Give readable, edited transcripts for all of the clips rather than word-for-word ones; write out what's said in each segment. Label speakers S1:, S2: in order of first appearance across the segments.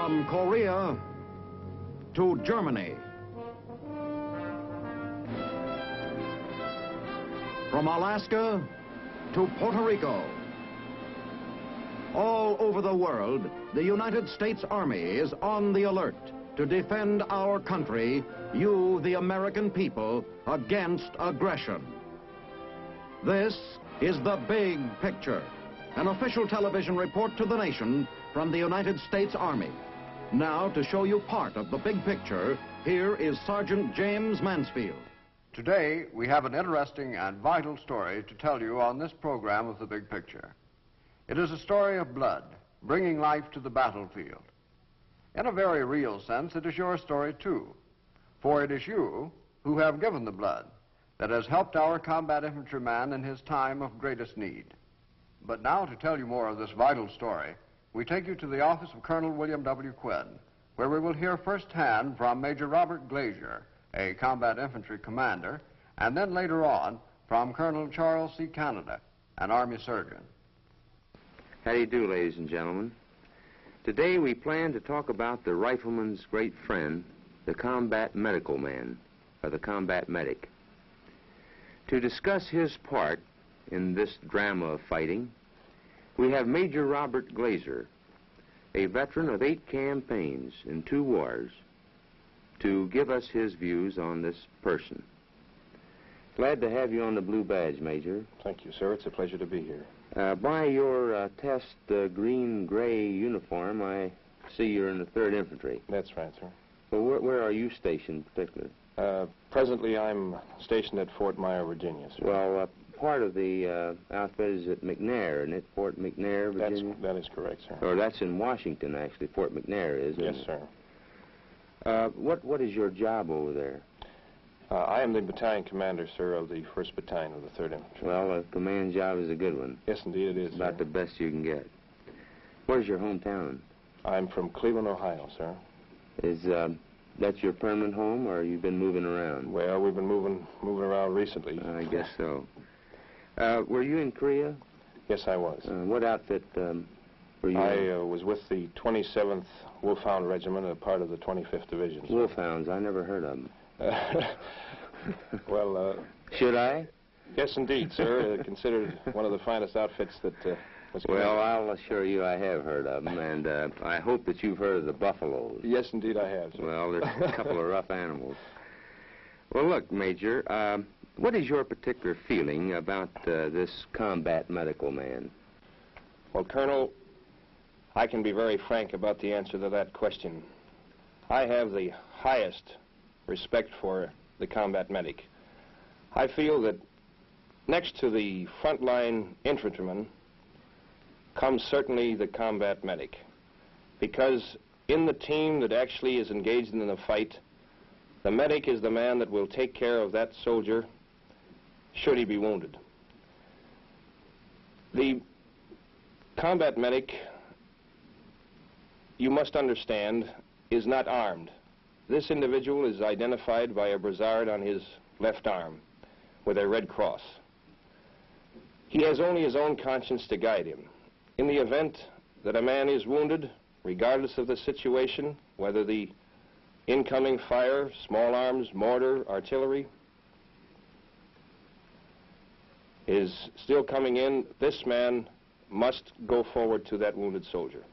S1: From Korea to Germany. From Alaska to Puerto Rico. All over the world, the United States Army is on the alert to defend our country, you, the American people, against aggression. This is The Big Picture, an official television report to the nation from the United States Army. Now, to show you part of the big picture, here is Sergeant James Mansfield.
S2: Today, we have an interesting and vital story to tell you on this program of The Big Picture. It is a story of blood, bringing life to the battlefield. In a very real sense, it is your story, too, for it is you who have given the blood that has helped our combat infantryman in his time of greatest need. But now, to tell you more of this vital story, we take you to the office of Colonel William W. Quinn, where we will hear firsthand from Major Robert Glazier, a combat infantry commander, and then later on from Colonel Charles C. Canada, an Army surgeon.
S3: How do you do, ladies and gentlemen? Today we plan to talk about the rifleman's great friend, the combat medical man, or the combat medic. To discuss his part in this drama of fighting, we have Major Robert Glazier, a veteran of 8 campaigns in 2 wars, to give us his views on this person. Glad to have you on the blue badge, Major.
S4: Thank you, sir. It's a pleasure to be here.
S3: By your test green-gray uniform, I see you're in the 3rd Infantry.
S4: That's right, sir.
S3: Well, where are you stationed in particular?
S4: Presently, I'm stationed at Fort Myer, Virginia, sir.
S3: Well, part of the outfit is at McNair, isn't it? Fort McNair, Virginia?
S4: That is correct, sir.
S3: Or that's in Washington, actually. Fort McNair is, isn't
S4: Yes,
S3: it?
S4: sir.
S3: What is your job over there?
S4: I am the battalion commander, sir, of the 1st Battalion of the 3rd Infantry.
S3: Well, a command job is a good one.
S4: Yes, indeed it is,
S3: About
S4: sir.
S3: the best you can get. Where's your hometown?
S4: I'm from Cleveland, Ohio, sir.
S3: Is that your permanent home, or you've been moving around?
S4: Well, we've been moving around recently.
S3: I guess so. Were you in Korea?
S4: Yes, I was.
S3: What outfit were you in?
S4: I was with the 27th Wolfhound Regiment, a part of the 25th Division, sir.
S3: Wolfhounds, I never heard of them.
S4: Well,
S3: Should I?
S4: yes, indeed, sir. Considered one of the finest outfits that was
S3: Well,
S4: commissioned.
S3: I'll assure you I have heard of them, and I hope that you've heard of the buffaloes.
S4: Yes, indeed, I have, sir.
S3: Well, there's a couple of rough animals. Well, look, Major, what is your particular feeling about this combat medical man?
S4: Well, Colonel, I can be very frank about the answer to that question. I have the highest respect for the combat medic. I feel that next to the frontline infantryman comes certainly the combat medic, because in the team that actually is engaged in the fight, the medic is the man that will take care of that soldier should he be wounded. The combat medic, you must understand, is not armed. This individual is identified by a brassard on his left arm with a red cross. He has only his own conscience to guide him. In the event that a man is wounded, regardless of the situation, whether the incoming fire, small arms, mortar, artillery, is still coming in, this man must go forward to that wounded soldier.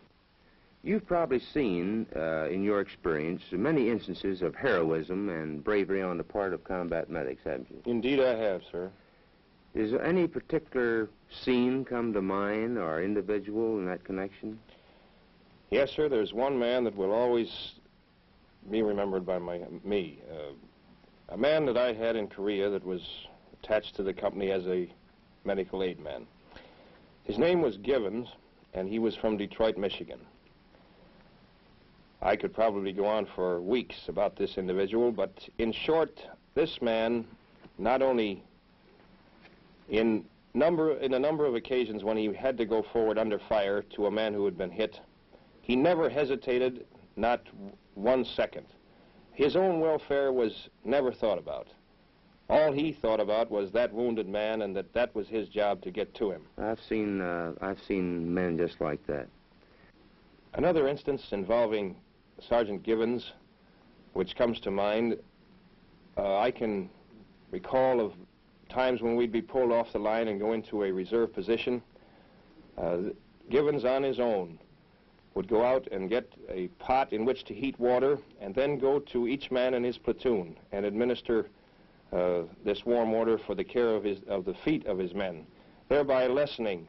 S3: You've probably seen, in your experience, many instances of heroism and bravery on the part of combat medics, haven't you?
S4: Indeed I have, sir.
S3: Is there any particular scene come to mind or individual in that connection?
S4: Yes, sir, there's one man that will always be remembered by me. A man that I had in Korea that was attached to the company as a medical aid man. His name was Givens, and he was from Detroit, Michigan. I could probably go on for weeks about this individual, but in short, this man, not only in a number of occasions when he had to go forward under fire to a man who had been hit, he never hesitated, not 1 second. His own welfare was never thought about. All he thought about was that wounded man, and that was his job to get to him.
S3: I've seen men just like that.
S4: Another instance involving Sergeant Givens, which comes to mind. I can recall of times when we'd be pulled off the line and go into a reserve position. Givens on his own would go out and get a pot in which to heat water and then go to each man in his platoon and administer this warm water for the care of the feet of his men, thereby lessening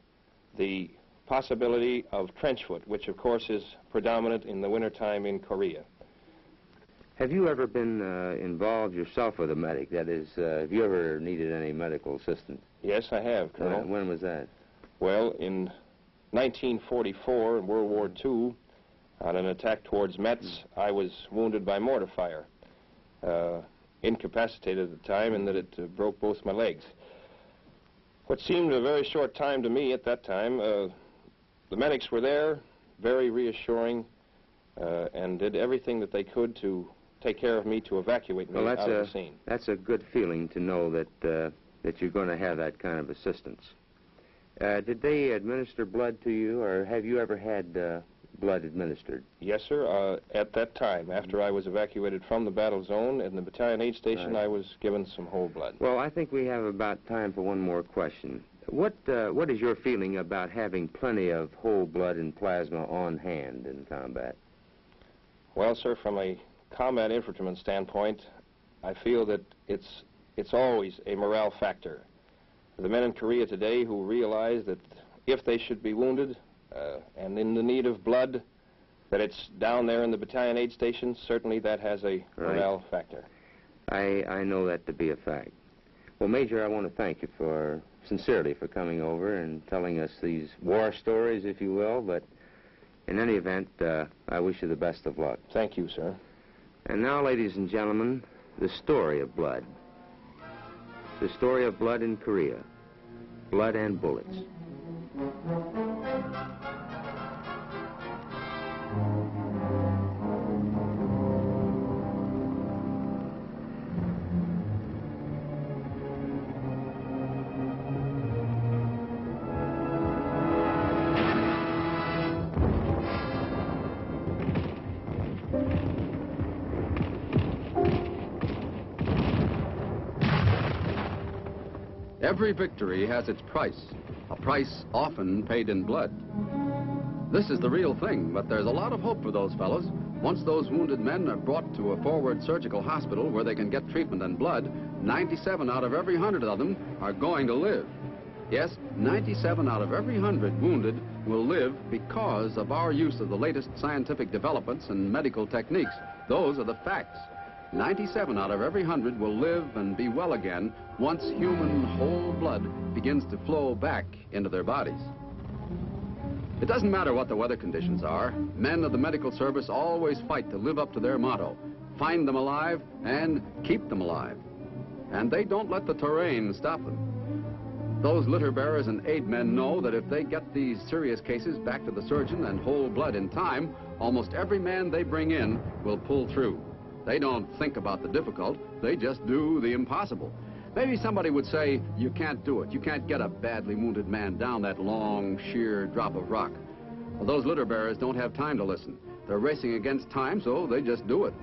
S4: the possibility of trench foot, which of course is predominant in the wintertime in Korea.
S3: Have you ever been involved yourself with a medic? That is, have you ever needed any medical assistance?
S4: Yes, I have, Colonel.
S3: When was that?
S4: Well, in 1944, in World War II, on an attack towards Metz, I was wounded by mortar fire. Incapacitated at the time in that it broke both my legs. What seemed a very short time to me at that time, the medics were there, very reassuring, and did everything that they could to take care of me, to evacuate me out of the scene.
S3: That's a good feeling to know that, that you're going to have that kind of assistance. Did they administer blood to you, or have you ever had blood administered?
S4: Yes, sir. At that time, after I was evacuated from the battle zone in the battalion aid station, I was given some whole blood.
S3: Well, I think we have about time for one more question. What is your feeling about having plenty of whole blood and plasma on hand in combat?
S4: Well, sir, from a combat infantryman standpoint, I feel that it's always a morale factor. The men in Korea today who realize that if they should be wounded and in the need of blood, that it's down there in the battalion aid station, certainly that has a morale factor.
S3: I know that to be a fact. Well, Major, I want to thank you sincerely for coming over and telling us these war stories, if you will, but in any event, I wish you the best of luck.
S4: Thank you, sir.
S3: And now, ladies and gentlemen, the story of blood. The story of blood in Korea. Blood and bullets.
S5: Every victory has its price, a price often paid in blood. This is the real thing, but there's a lot of hope for those fellows. Once those wounded men are brought to a forward surgical hospital where they can get treatment and blood, 97 out of every 100 of them are going to live. Yes, 97 out of every 100 wounded will live because of our use of the latest scientific developments and medical techniques. Those are the facts. 97 out of every 100 will live and be well again once human whole blood begins to flow back into their bodies. It doesn't matter what the weather conditions are. Men of the medical service always fight to live up to their motto: find them alive and keep them alive. And they don't let the terrain stop them. Those litter bearers and aid men know that if they get these serious cases back to the surgeon and whole blood in time, almost every man they bring in will pull through. They don't think about the difficult, they just do the impossible. Maybe somebody would say, you can't do it. You can't get a badly wounded man down that long, sheer drop of rock. Well, those litter bearers don't have time to listen. They're racing against time, so they just do it.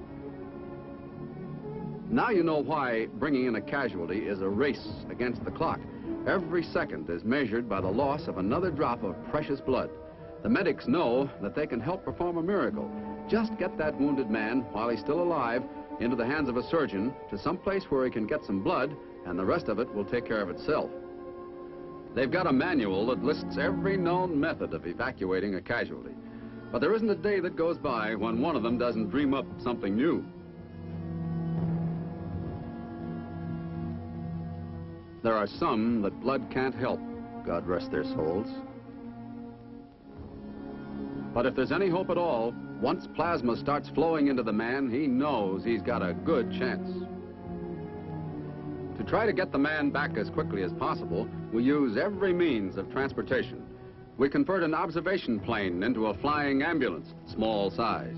S5: Now you know why bringing in a casualty is a race against the clock. Every second is measured by the loss of another drop of precious blood. The medics know that they can help perform a miracle. Just get that wounded man, while he's still alive, into the hands of a surgeon to some place where he can get some blood, and the rest of it will take care of itself. They've got a manual that lists every known method of evacuating a casualty. But there isn't a day that goes by when one of them doesn't dream up something new. There are some that blood can't help, God rest their souls. But if there's any hope at all, once plasma starts flowing into the man, he knows he's got a good chance. To try to get the man back as quickly as possible, we use every means of transportation. We convert an observation plane into a flying ambulance, small size.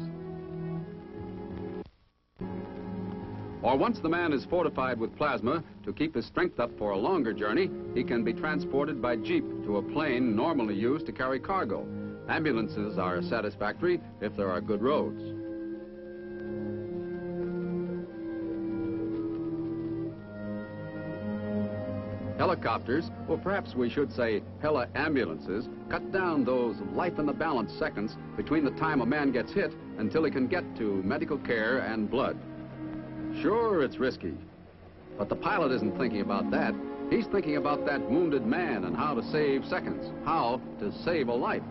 S5: Or once the man is fortified with plasma, to keep his strength up for a longer journey, he can be transported by jeep to a plane normally used to carry cargo. Ambulances are satisfactory if there are good roads. Helicopters, or perhaps we should say heli-ambulances, cut down those life-in-the-balance seconds between the time a man gets hit until he can get to medical care and blood. Sure, it's risky, but the pilot isn't thinking about that. He's thinking about that wounded man and how to save seconds, how to save a life.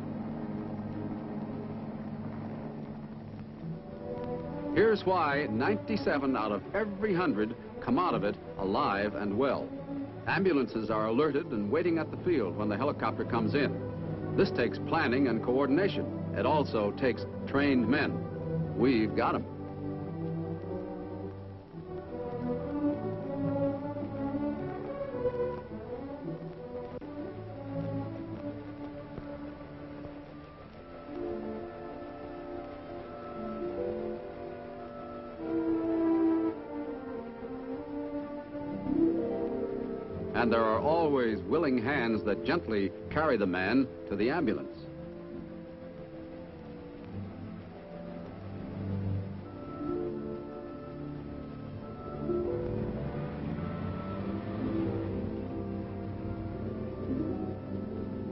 S5: Here's why 97 out of every 100 come out of it alive and well. Ambulances are alerted and waiting at the field when the helicopter comes in. This takes planning and coordination. It also takes trained men. We've got them. And there are always willing hands that gently carry the man to the ambulance.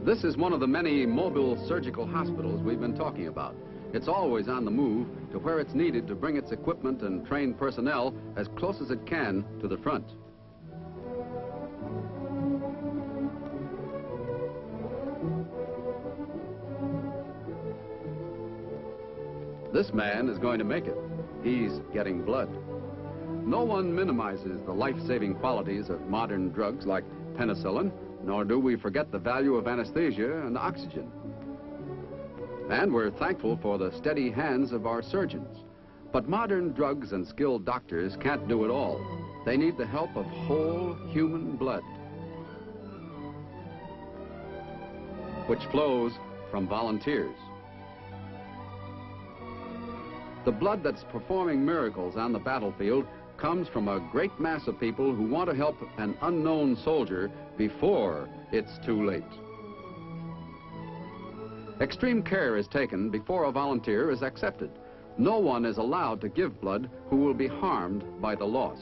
S5: This is one of the many mobile surgical hospitals we've been talking about. It's always on the move to where it's needed to bring its equipment and trained personnel as close as it can to the front. This man is going to make it. He's getting blood. No one minimizes the life-saving qualities of modern drugs like penicillin, nor do we forget the value of anesthesia and oxygen. And we're thankful for the steady hands of our surgeons. But modern drugs and skilled doctors can't do it all. They need the help of whole human blood, which flows from volunteers. The blood that's performing miracles on the battlefield comes from a great mass of people who want to help an unknown soldier before it's too late. Extreme care is taken before a volunteer is accepted. No one is allowed to give blood who will be harmed by the loss.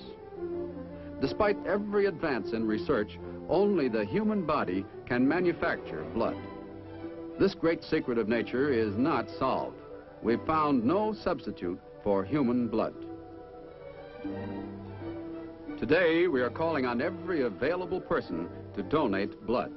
S5: Despite every advance in research, only the human body can manufacture blood. This great secret of nature is not solved. We've found no substitute for human blood. Today, we are calling on every available person to donate blood.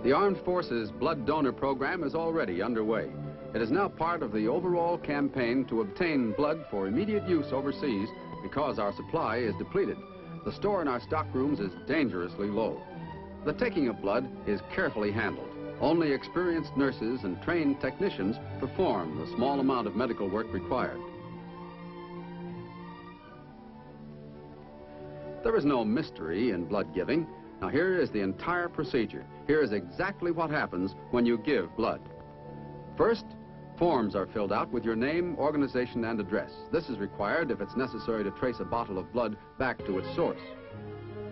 S5: The Armed Forces Blood Donor Program is already underway. It is now part of the overall campaign to obtain blood for immediate use overseas because our supply is depleted. The store in our stock rooms is dangerously low. The taking of blood is carefully handled. Only experienced nurses and trained technicians perform the small amount of medical work required. There is no mystery in blood giving. Now here is the entire procedure. Here is exactly what happens when you give blood. First, forms are filled out with your name, organization, and address. This is required if it's necessary to trace a bottle of blood back to its source.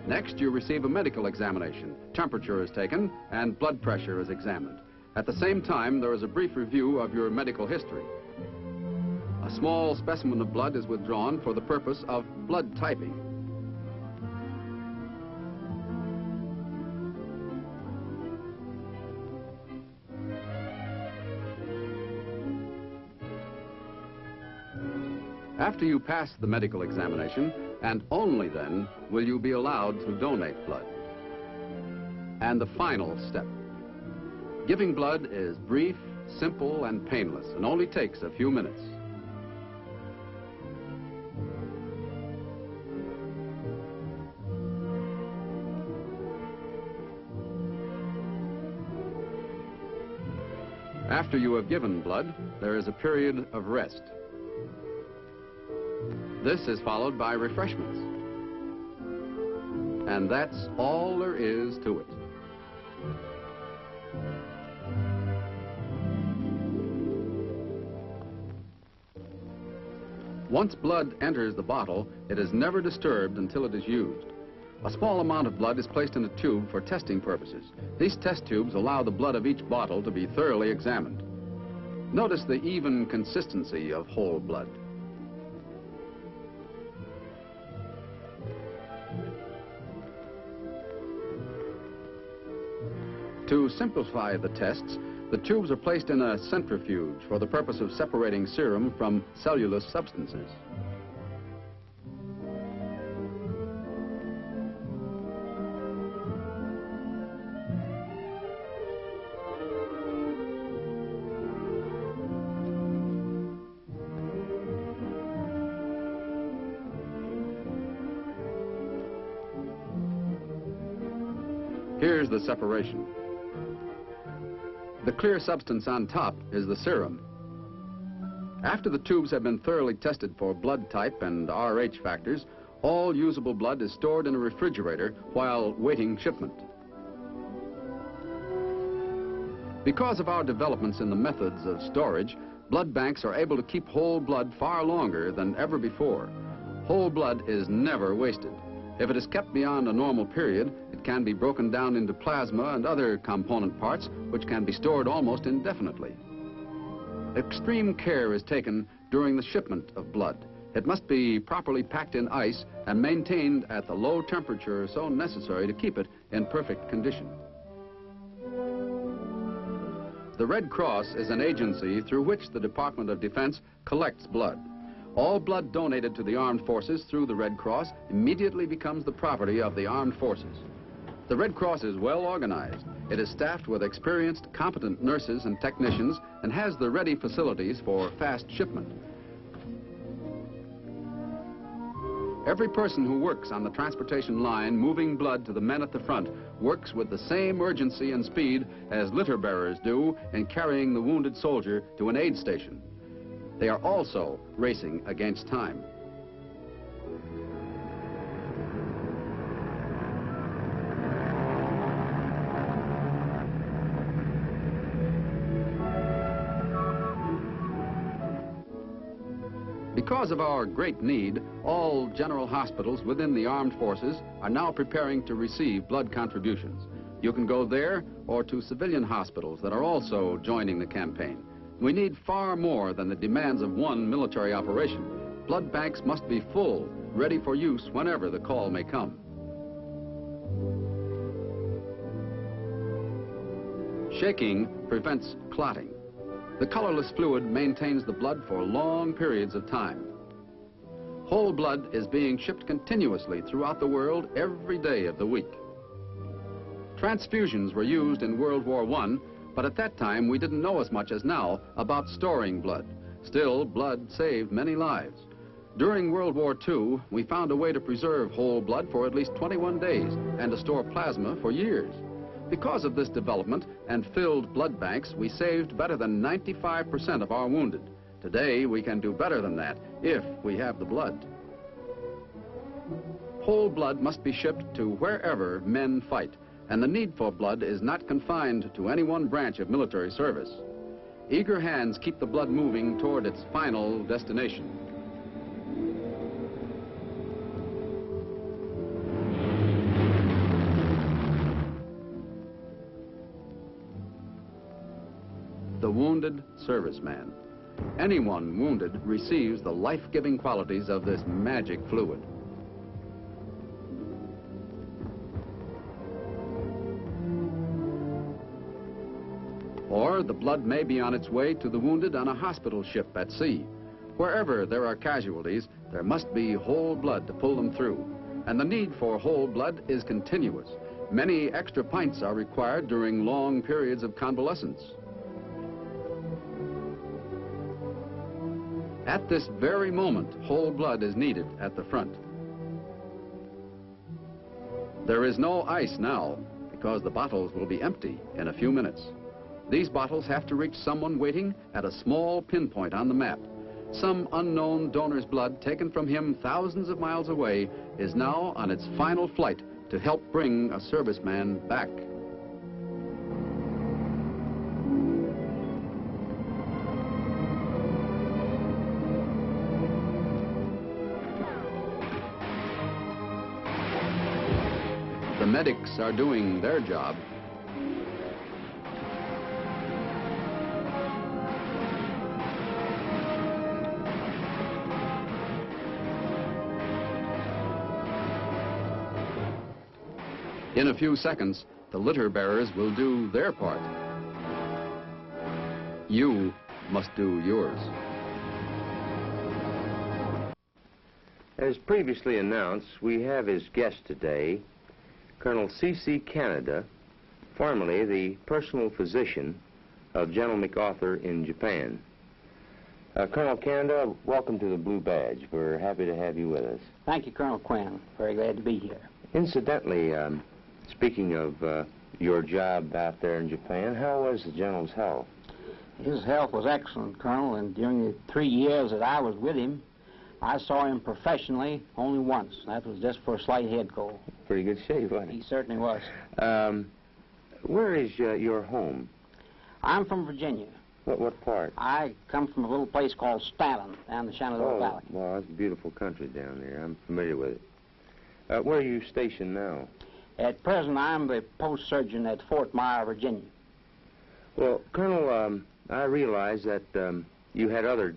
S5: Next, you receive a medical examination. Temperature is taken and blood pressure is examined. At the same time, there is a brief review of your medical history. A small specimen of blood is withdrawn for the purpose of blood typing. After you pass the medical examination, and only then will you be allowed to donate blood. And the final step. Giving blood is brief, simple, and painless, and only takes a few minutes. After you have given blood, there is a period of rest. This is followed by refreshments. And that's all there is to it. Once blood enters the bottle, it is never disturbed until it is used. A small amount of blood is placed in a tube for testing purposes. These test tubes allow the blood of each bottle to be thoroughly examined. Notice the even consistency of whole blood. To simplify the tests, the tubes are placed in a centrifuge for the purpose of separating serum from cellulose substances. Here's the separation. The clear substance on top is the serum. After the tubes have been thoroughly tested for blood type and RH factors, all usable blood is stored in a refrigerator while waiting shipment. Because of our developments in the methods of storage, blood banks are able to keep whole blood far longer than ever before. Whole blood is never wasted. If it is kept beyond a normal period, it can be broken down into plasma and other component parts, which can be stored almost indefinitely. Extreme care is taken during the shipment of blood. It must be properly packed in ice and maintained at the low temperature so necessary to keep it in perfect condition. The Red Cross is an agency through which the Department of Defense collects blood. All blood donated to the armed forces through the Red Cross immediately becomes the property of the armed forces. The Red Cross is well organized. It is staffed with experienced, competent nurses and technicians and has the ready facilities for fast shipment. Every person who works on the transportation line moving blood to the men at the front works with the same urgency and speed as litter bearers do in carrying the wounded soldier to an aid station. They are also racing against time. Because of our great need, all general hospitals within the armed forces are now preparing to receive blood contributions. You can go there or to civilian hospitals that are also joining the campaign. We need far more than the demands of one military operation. Blood banks must be full, ready for use whenever the call may come. Shaking prevents clotting. The colorless fluid maintains the blood for long periods of time. Whole blood is being shipped continuously throughout the world every day of the week. Transfusions were used in World War I, but at that time we didn't know as much as now about storing blood. Still, blood saved many lives. During World War II, we found a way to preserve whole blood for at least 21 days and to store plasma for years. Because of this development and filled blood banks, we saved better than 95% of our wounded. Today, we can do better than that if we have the blood. Whole blood must be shipped to wherever men fight, and the need for blood is not confined to any one branch of military service. Eager hands keep the blood moving toward its final destination. The wounded serviceman. Anyone wounded receives the life-giving qualities of this magic fluid. Or the blood may be on its way to the wounded on a hospital ship at sea. Wherever there are casualties, there must be whole blood to pull them through. And the need for whole blood is continuous. Many extra pints are required during long periods of convalescence. At this very moment, whole blood is needed at the front. There is no ice now because the bottles will be empty in a few minutes. These bottles have to reach someone waiting at a small pinpoint on the map. Some unknown donor's blood taken from him thousands of miles away is now on its final flight to help bring a serviceman back. The medics are doing their job. In a few seconds, the litter bearers will do their part. You must do yours.
S3: As previously announced, we have as guest today Colonel C.C. Canada, formerly the personal physician of General MacArthur in Japan. Colonel Canada, welcome to the Blue Badge. We're happy to have you with us.
S6: Thank you, Colonel Quinn. Very glad to be here.
S3: Incidentally, speaking of your job out there in Japan, how was the General's health?
S6: His health was excellent, Colonel, and during the 3 years that I was with him, I saw him professionally only once. That was just for a slight head cold.
S3: Pretty good shape, wasn't
S6: He certainly was.
S3: Where is your home?
S6: I'm from Virginia.
S3: What part?
S6: I come from a little place called Stanton, down the Shenandoah Valley.
S3: Well, that's a beautiful country down there. I'm familiar with it. Where are you stationed now?
S6: At present, I'm the post surgeon at Fort Myer, Virginia.
S3: Well, Colonel, I realize that you had other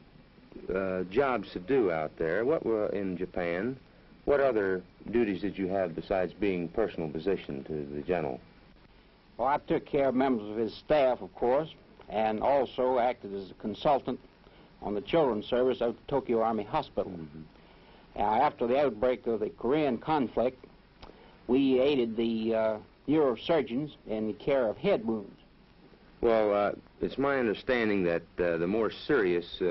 S3: jobs to do out there. What were in Japan? What other duties did you have besides being personal physician to the General?
S6: Well, I took care of members of his staff, of course, and also acted as a consultant on the children's service of the Tokyo Army Hospital. After the outbreak of the Korean conflict, we aided the neurosurgeons in the care of head wounds.
S3: Well, it's my understanding that the more serious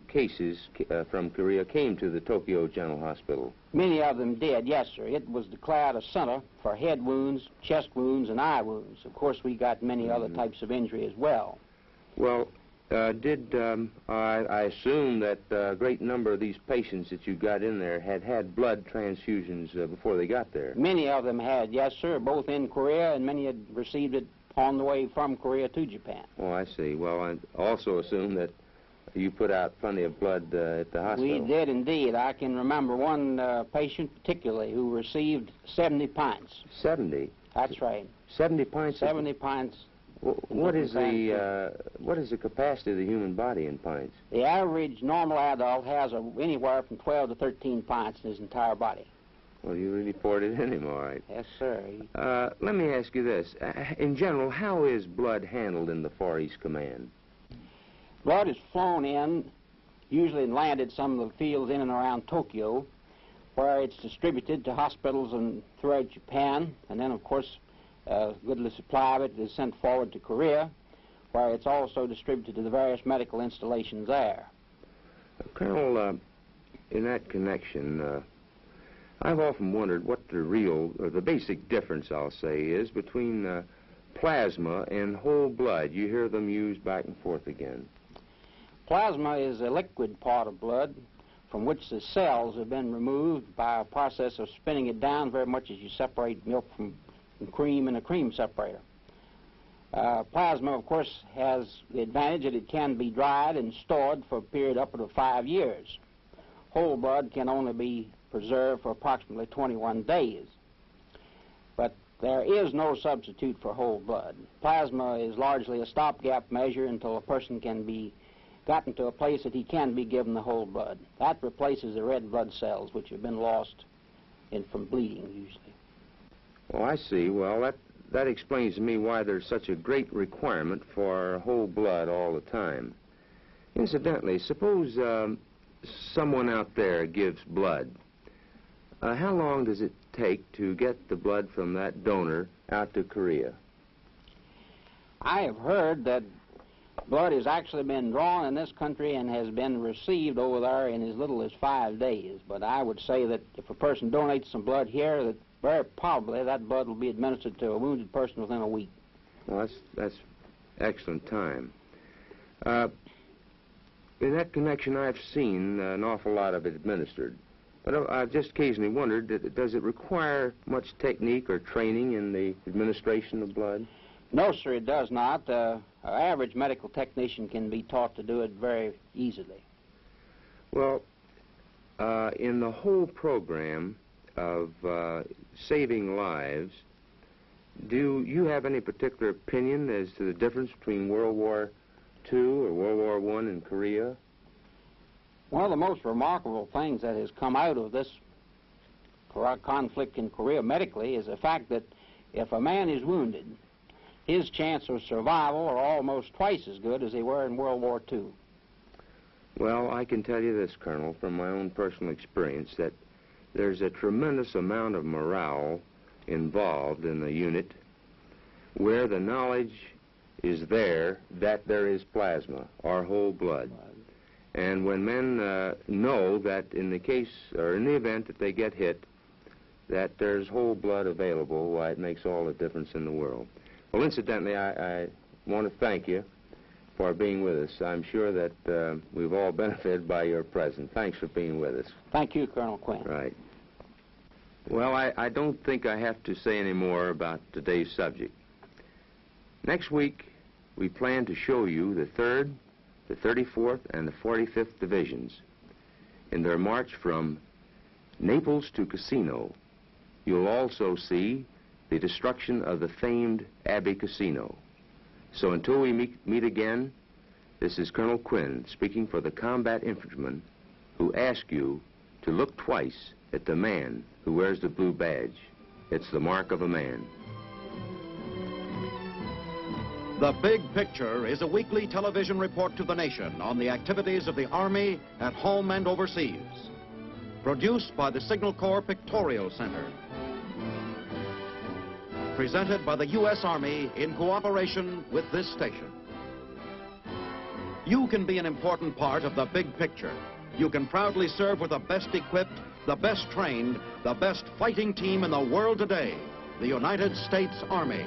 S3: cases from Korea came to the Tokyo General Hospital.
S6: Many of them did, yes, sir. It was declared a center for head wounds, chest wounds, and eye wounds. Of course, we got many other types of injury as well.
S3: Well, I assume that a great number of these patients that you got in there had blood transfusions before they got there?
S6: Many of them had, yes, sir, both in Korea, and many had received it on the way from Korea to Japan.
S3: Oh, I see. Well, I also assume that you put out plenty of blood at the hospital.
S6: We did indeed. I can remember one patient particularly who received 70 pints.
S3: 70?
S6: That's right.
S3: 70 pints?
S6: 70 pints.
S3: What is the capacity of the human body in pints?
S6: The average normal adult has anywhere from 12 to 13 pints in his entire body.
S3: Well, you really poured it in him, all right.
S6: Yes, sir.
S3: Let me ask you this. In general, how is blood handled in the Far East Command?
S6: Blood is flown in, usually landed some of the fields in and around Tokyo, where it's distributed to hospitals and throughout Japan, and then, of course, a goodly supply of it is sent forward to Korea, where it's also distributed to the various medical installations there.
S3: Colonel, in that connection, I've often wondered what the real, or the basic difference, I'll say, is between plasma and whole blood. You hear them used back and forth again.
S6: Plasma is a liquid part of blood from which the cells have been removed by a process of spinning it down very much as you separate milk from cream in a cream separator. Plasma, of course, has the advantage that it can be dried and stored for a period upward of 5 years. Whole blood can only be preserved for approximately 21 days. But there is no substitute for whole blood. Plasma is largely a stopgap measure until a person can be gotten to a place that he can be given the whole blood. That replaces the red blood cells, which have been lost from bleeding, usually.
S3: Oh, I see. Well, that explains to me why there's such a great requirement for whole blood all the time. Incidentally, suppose someone out there gives blood. How long does it take to get the blood from that donor out to Korea?
S6: I have heard that blood has actually been drawn in this country and has been received over there in as little as 5 days. But I would say that if a person donates some blood here, that very probably that blood will be administered to a wounded person within a week.
S3: Well, that's excellent time. In that connection, I've seen an awful lot of it administered. But I've just occasionally wondered, does it require much technique or training in the administration of blood?
S6: No, sir, it does not. An average medical technician can be taught to do it very easily.
S3: Well, in the whole program of saving lives, do you have any particular opinion as to the difference between World War II or World War I in Korea?
S6: One of the most remarkable things that has come out of this conflict in Korea medically is the fact that if a man is wounded, his chance of survival are almost twice as good as they were in World War II.
S3: Well, I can tell you this, Colonel, from my own personal experience, that there's a tremendous amount of morale involved in the unit where the knowledge is there that there is plasma, or whole blood. And when men know that in the case, or in the event that they get hit, that there's whole blood available, why, it makes all the difference in the world. Well, incidentally, I want to thank you for being with us. I'm sure that we've all benefited by your presence. Thanks for being with us.
S6: Thank you, Colonel Quinn.
S3: Right. Well, I don't think I have to say any more about today's subject. Next week, we plan to show you the 3rd, the 34th, and the 45th Divisions in their march from Naples to Cassino. You'll also see the destruction of the famed Abbey Casino. So until we meet again, this is Colonel Quinn speaking for the combat infantrymen who ask you to look twice at the man who wears the blue badge. It's the mark of a man.
S1: The Big Picture is a weekly television report to the nation on the activities of the Army at home and overseas. Produced by the Signal Corps Pictorial Center. Presented by the U.S. Army in cooperation with this station. You can be an important part of the big picture. You can proudly serve with the best equipped, the best trained, the best fighting team in the world today, the United States Army.